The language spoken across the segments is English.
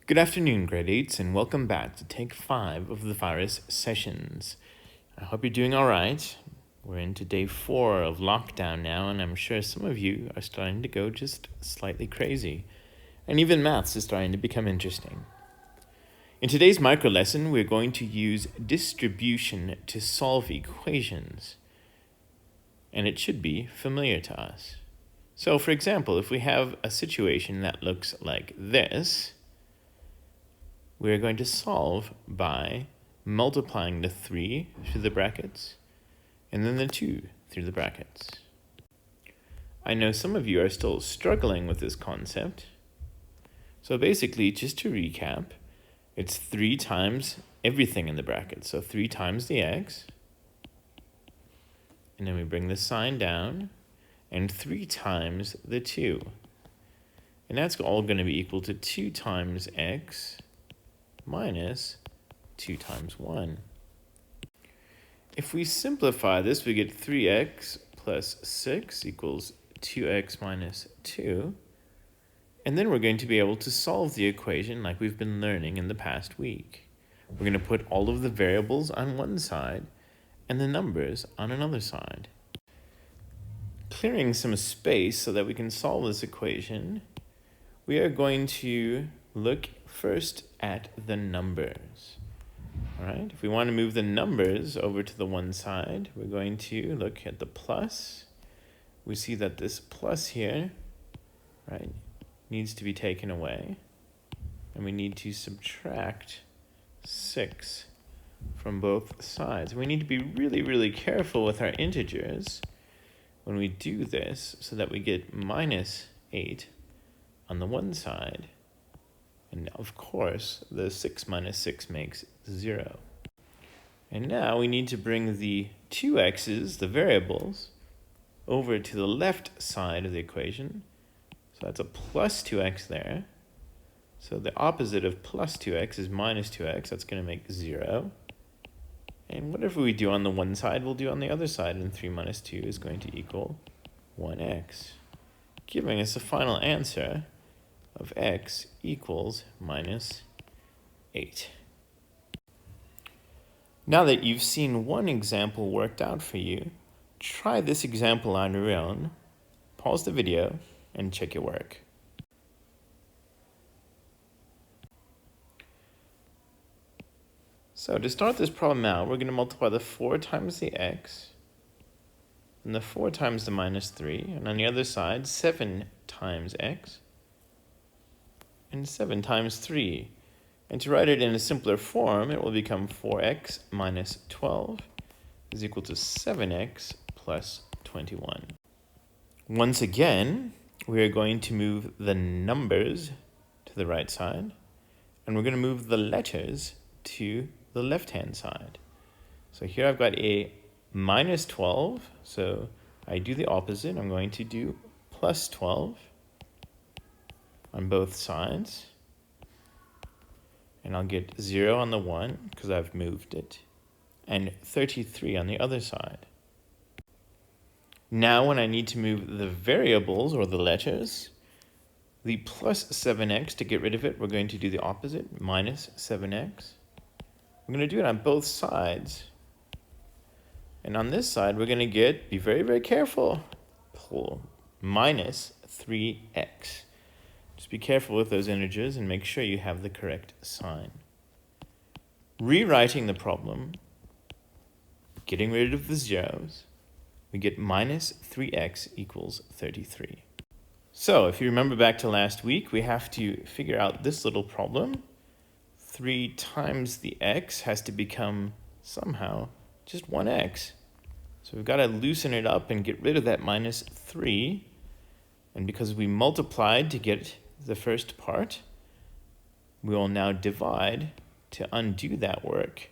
Good afternoon, grade 8s, and welcome back to take 5 of the virus sessions. I hope you're doing all right. We're into day 4 of lockdown now, and I'm sure some of you are starting to go just slightly crazy. And even maths is starting to become interesting. In today's micro lesson, we're going to use distribution to solve equations. And it should be familiar to us. So, for example, if we have a situation that looks like this, we're going to solve by multiplying the 3 through the brackets and then the 2 through the brackets. I know some of you are still struggling with this concept. So basically, just to recap, it's 3 times everything in the bracket. So 3 times the x, and then we bring the sign down, and 3 times the 2. And that's all going to be equal to 2 times x minus 2 times 1. If we simplify this, we get 3x plus 6 equals 2x minus 2. And then we're going to be able to solve the equation like we've been learning in the past week. We're going to put all of the variables on one side and the numbers on another side. Clearing some space so that we can solve this equation, we are going to look first at the numbers. All right, if we want to move the numbers over to the one side, we're going to look at the plus. We see that this plus here, right, needs to be taken away. And we need to subtract 6 from both sides. We need to be really, really careful with our integers when we do this so that we get minus 8 on the one side. And of course, the 6 minus 6 makes 0. And now we need to bring the 2x's, the variables, over to the left side of the equation. So that's a plus 2x there. So the opposite of plus 2x is minus 2x. That's going to make 0. And whatever we do on the one side, we'll do on the other side. And 3 minus 2 is going to equal 1x, giving us a final answer of x equals minus 8. Now that you've seen one example worked out for you, try this example on your own, pause the video, and check your work. So to start this problem out, we're going to multiply the 4 times the x, and the 4 times the minus 3, and on the other side, 7 times x, and 7 times 3. And to write it in a simpler form, it will become 4x minus 12 is equal to 7x plus 21. Once again, we are going to move the numbers to the right side, and we're going to move the letters to the left-hand side. So here I've got a minus 12, so I do the opposite. I'm going to do plus 12 on both sides, and I'll get 0 on the one because I've moved it, and 33 on the other side. Now when I need to move the variables or the letters, the plus 7x, to get rid of it, we're going to do the opposite, minus 7x. We're going to do it on both sides, and on this side we're going to get, be very, very careful, pull minus 3x. Just be careful with those integers and make sure you have the correct sign. Rewriting the problem, getting rid of the zeros, we get minus 3x equals 33. So if you remember back to last week, we have to figure out this little problem. 3 times the x has to become somehow just 1x. So we've got to loosen it up and get rid of that minus 3. And because we multiplied to get the first part, we will now divide to undo that work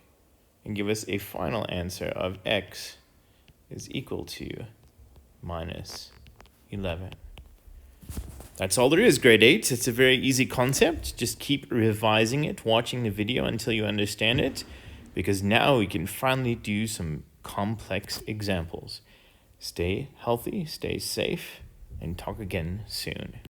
and give us a final answer of x is equal to minus 11. That's all there is, grade 8. It's a very easy concept. Just keep revising it, watching the video until you understand it, because now we can finally do some complex examples. Stay healthy, stay safe, and talk again soon.